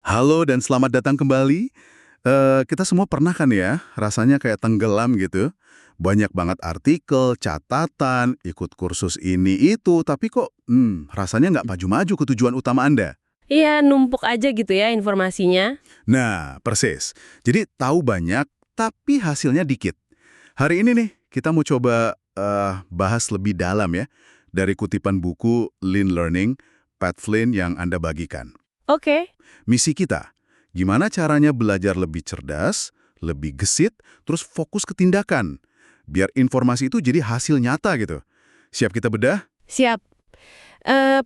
Halo dan selamat datang kembali. Kita semua pernah kan ya, rasanya kayak tenggelam gitu. Banyak banget artikel, catatan, ikut kursus ini itu, tapi kok rasanya nggak maju-maju ke tujuan utama Anda. Iya, numpuk aja gitu ya informasinya. Nah, persis. Jadi tahu banyak, tapi hasilnya dikit. Hari ini nih, kita mau coba bahas lebih dalam ya, dari kutipan buku Lean Learning, Pat Flynn yang Anda bagikan. Oke, Misi kita, gimana caranya belajar lebih cerdas, lebih gesit, terus fokus ke tindakan. Biar informasi itu jadi hasil nyata gitu. Siap kita bedah? siap.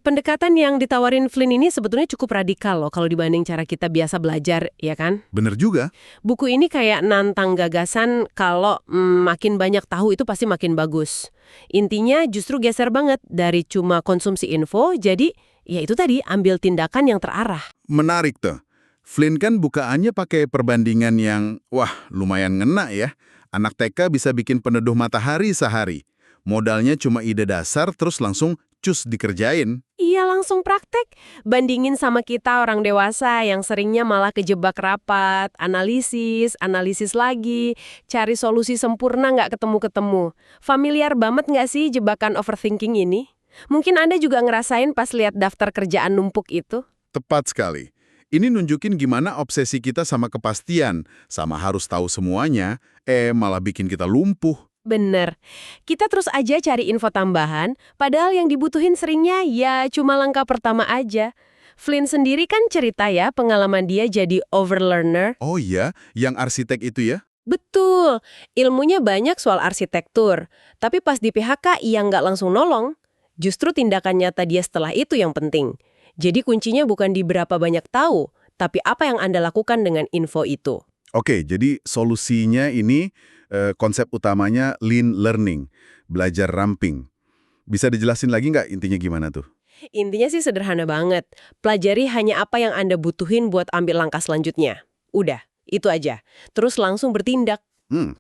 Pendekatan yang ditawarin Flynn ini sebetulnya cukup radikal loh kalau dibanding cara kita biasa belajar, ya kan? Bener juga. Buku ini kayak nantang gagasan kalau makin banyak tahu itu pasti makin bagus. Intinya justru geser banget dari cuma konsumsi info, jadi ya itu tadi, ambil tindakan yang terarah. Menarik tuh. Flynn kan bukaannya pakai perbandingan yang, wah lumayan ngena ya. Anak TK bisa bikin peneduh matahari sehari. Modalnya cuma ide dasar terus langsung cus dikerjain. Iya, langsung praktek. Bandingin sama kita orang dewasa yang seringnya malah kejebak rapat, analisis lagi, cari solusi sempurna nggak ketemu-ketemu. Familiar banget nggak sih jebakan overthinking ini? Mungkin Anda juga ngerasain pas lihat daftar kerjaan numpuk itu. Tepat sekali. Ini nunjukin gimana obsesi kita sama kepastian, sama harus tahu semuanya, malah bikin kita lumpuh. Bener. Kita terus aja cari info tambahan, padahal yang dibutuhin seringnya ya cuma langkah pertama aja. Flynn sendiri kan cerita ya pengalaman dia jadi overlearner. Oh iya, yang arsitek itu ya? Betul, ilmunya banyak soal arsitektur, tapi pas di PHK ia nggak langsung nolong. Justru tindakan nyata dia setelah itu yang penting. Jadi kuncinya bukan di berapa banyak tahu, tapi apa yang Anda lakukan dengan info itu. Oke, jadi solusinya ini konsep utamanya lean learning, belajar ramping. Bisa dijelasin lagi nggak intinya gimana tuh? Intinya sih sederhana banget. Pelajari hanya apa yang Anda butuhin buat ambil langkah selanjutnya. Udah, itu aja. Terus langsung bertindak. Hmm,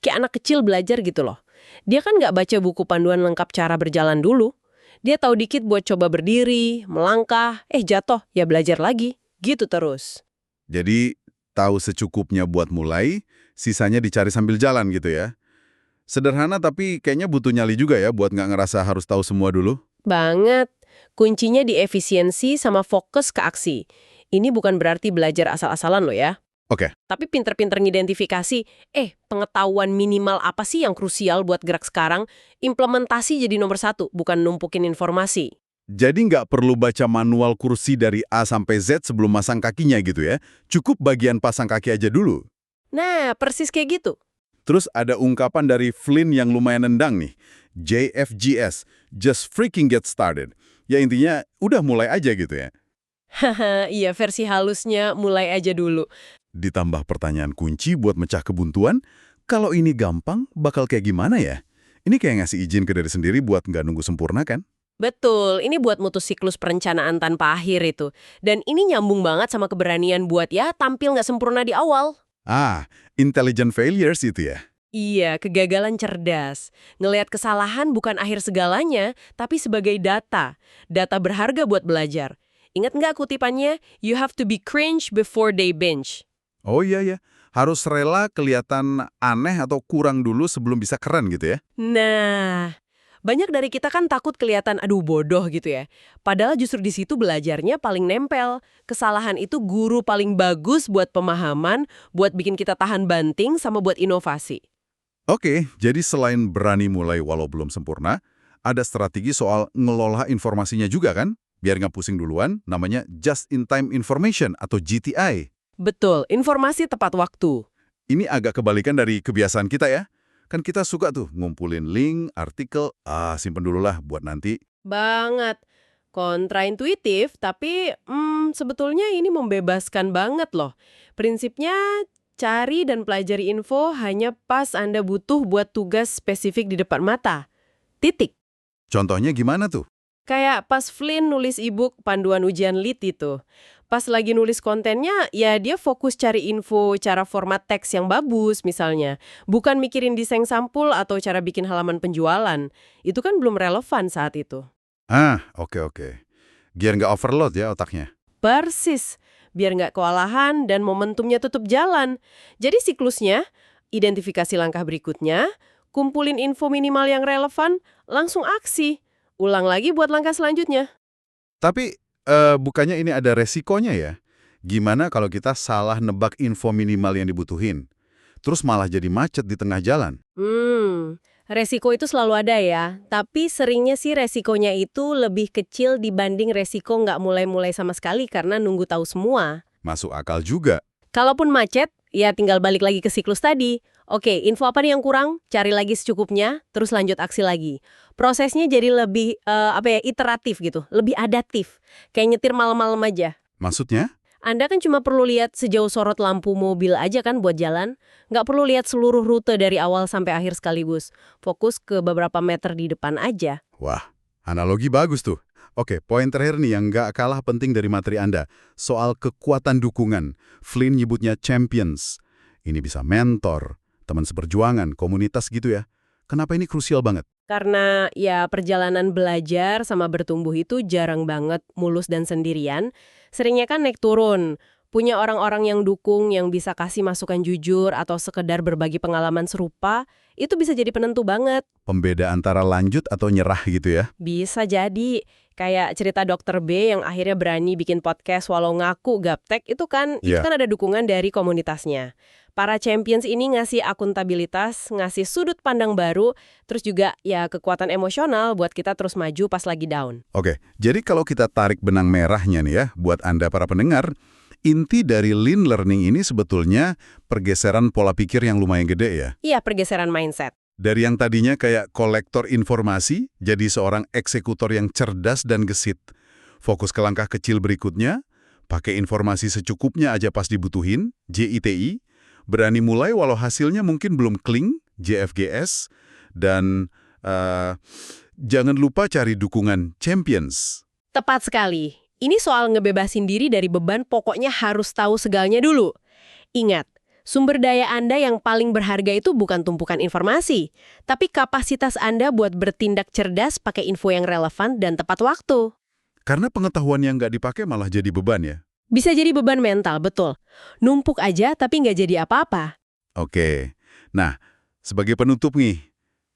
Kayak anak kecil belajar gitu loh. Dia kan nggak baca buku panduan lengkap cara berjalan dulu. Dia tahu dikit buat coba berdiri, melangkah, jatuh, ya belajar lagi. Gitu terus. jadi tahu secukupnya buat mulai, sisanya dicari sambil jalan gitu ya. Sederhana tapi kayaknya butuh nyali juga ya buat nggak ngerasa harus tahu semua dulu. Banget. Kuncinya di efisiensi sama fokus ke aksi. Ini bukan berarti belajar asal-asalan loh ya. Oke, Tapi pinter-pinter ngidentifikasi, pengetahuan minimal apa sih yang krusial buat gerak sekarang, implementasi jadi nomor satu, bukan numpukin informasi. jadi nggak perlu baca manual kursi dari A sampai Z sebelum masang kakinya gitu ya. Cukup bagian pasang kaki aja dulu. Nah, persis kayak gitu. Terus ada ungkapan dari Flynn yang lumayan nendang nih. JFGS, just freaking get started. Ya intinya udah mulai aja gitu ya. Haha, iya versi halusnya mulai aja dulu. Ditambah pertanyaan kunci buat mecah kebuntuan, kalau ini gampang, bakal kayak gimana ya? Ini kayak ngasih izin ke diri sendiri buat nggak nunggu sempurna kan? Betul, ini buat mutus siklus perencanaan tanpa akhir itu. Dan ini nyambung banget sama keberanian buat ya tampil nggak sempurna di awal. Ah, intelligent failures itu ya? Iya, kegagalan cerdas. Ngelihat kesalahan bukan akhir segalanya, tapi sebagai data. Data berharga buat belajar. Ingat nggak kutipannya? You have to be cringe before they binge. Oh iya ya, harus rela kelihatan aneh atau kurang dulu sebelum bisa keren gitu ya? Nah, banyak dari kita kan takut kelihatan aduh bodoh gitu ya. Padahal justru di situ belajarnya paling nempel. Kesalahan itu guru paling bagus buat pemahaman, buat bikin kita tahan banting, sama buat inovasi. Oke, jadi selain berani mulai walau belum sempurna, ada strategi soal ngelola informasinya juga kan? Biar nggak pusing duluan, namanya Just-in-Time Information atau GTI. Betul, informasi tepat waktu. Ini agak kebalikan dari kebiasaan kita ya. Kan kita suka tuh ngumpulin link, artikel, simpen dulu lah buat nanti. Banget. Kontraintuitif, tapi sebetulnya ini membebaskan banget loh. Prinsipnya, cari dan pelajari info hanya pas Anda butuh buat tugas spesifik di depan mata. Titik. Contohnya gimana tuh? Kayak pas Flynn nulis e-book panduan ujian LIT itu. Pas lagi nulis kontennya, ya dia fokus cari info cara format teks yang bagus misalnya. Bukan mikirin desain sampul atau cara bikin halaman penjualan. Itu kan belum relevan saat itu. Oke. Biar nggak overload ya otaknya. Persis. biar nggak kewalahan dan momentumnya tetap jalan. Jadi siklusnya, identifikasi langkah berikutnya, kumpulin info minimal yang relevan, langsung aksi. Ulang lagi buat langkah selanjutnya. Tapi bukannya ini ada resikonya ya? Gimana kalau kita salah nebak info minimal yang dibutuhin? Terus malah jadi macet di tengah jalan? Resiko itu selalu ada ya. Tapi seringnya sih resikonya itu lebih kecil dibanding resiko nggak mulai-mulai sama sekali karena nunggu tahu semua. Masuk akal juga. Kalaupun macet, ya tinggal balik lagi ke siklus tadi. Oke, info apa nih yang kurang? Cari lagi secukupnya, terus lanjut aksi lagi. Prosesnya jadi lebih iteratif gitu, lebih adaptif. Kayak nyetir malam-malam aja. Maksudnya? Anda kan cuma perlu lihat sejauh sorot lampu mobil aja kan buat jalan. Nggak perlu lihat seluruh rute dari awal sampai akhir sekaligus. Fokus ke beberapa meter di depan aja. Wah, analogi bagus tuh. Oke, poin terakhir nih yang nggak kalah penting dari materi Anda. Soal kekuatan dukungan. Flynn nyebutnya champions. Ini bisa mentor, teman seperjuangan, komunitas gitu ya. Kenapa ini krusial banget? Karena ya perjalanan belajar sama bertumbuh itu jarang banget mulus dan sendirian. Seringnya kan naik turun. Punya orang-orang yang dukung, yang bisa kasih masukan jujur atau sekedar berbagi pengalaman serupa, itu bisa jadi penentu banget. Pembeda antara lanjut atau nyerah gitu ya? Bisa jadi. Kayak cerita Dokter B yang akhirnya berani bikin podcast walau ngaku gaptek, itu kan ada dukungan dari komunitasnya. Para champions ini ngasih akuntabilitas, ngasih sudut pandang baru, terus juga ya kekuatan emosional buat kita terus maju pas lagi down. Oke, jadi kalau kita tarik benang merahnya nih ya, buat Anda para pendengar, inti dari Lean Learning ini sebetulnya pergeseran pola pikir yang lumayan gede ya? Iya, pergeseran mindset. Dari yang tadinya kayak kolektor informasi, jadi seorang eksekutor yang cerdas dan gesit. Fokus ke langkah kecil berikutnya, pakai informasi secukupnya aja pas dibutuhin, JITI, berani mulai walau hasilnya mungkin belum kling, JFGS, dan jangan lupa cari dukungan champions. Tepat sekali. Ini soal ngebebasin diri dari beban pokoknya harus tahu segalanya dulu. Ingat, sumber daya Anda yang paling berharga itu bukan tumpukan informasi, tapi kapasitas Anda buat bertindak cerdas pakai info yang relevan dan tepat waktu. Karena pengetahuan yang nggak dipakai malah jadi beban ya? Bisa jadi beban mental, betul. Numpuk aja tapi nggak jadi apa-apa. Oke. Nah, sebagai penutup nih,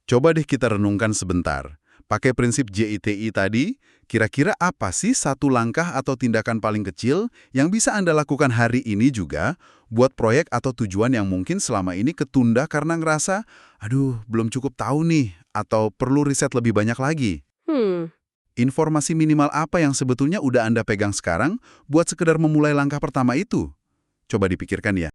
coba deh kita renungkan sebentar. Pakai prinsip JITI tadi, kira-kira apa sih satu langkah atau tindakan paling kecil yang bisa Anda lakukan hari ini juga buat proyek atau tujuan yang mungkin selama ini ketunda karena ngerasa, aduh, belum cukup tahu nih, atau perlu riset lebih banyak lagi? Informasi minimal apa yang sebetulnya udah Anda pegang sekarang buat sekedar memulai langkah pertama itu? Coba dipikirkan ya.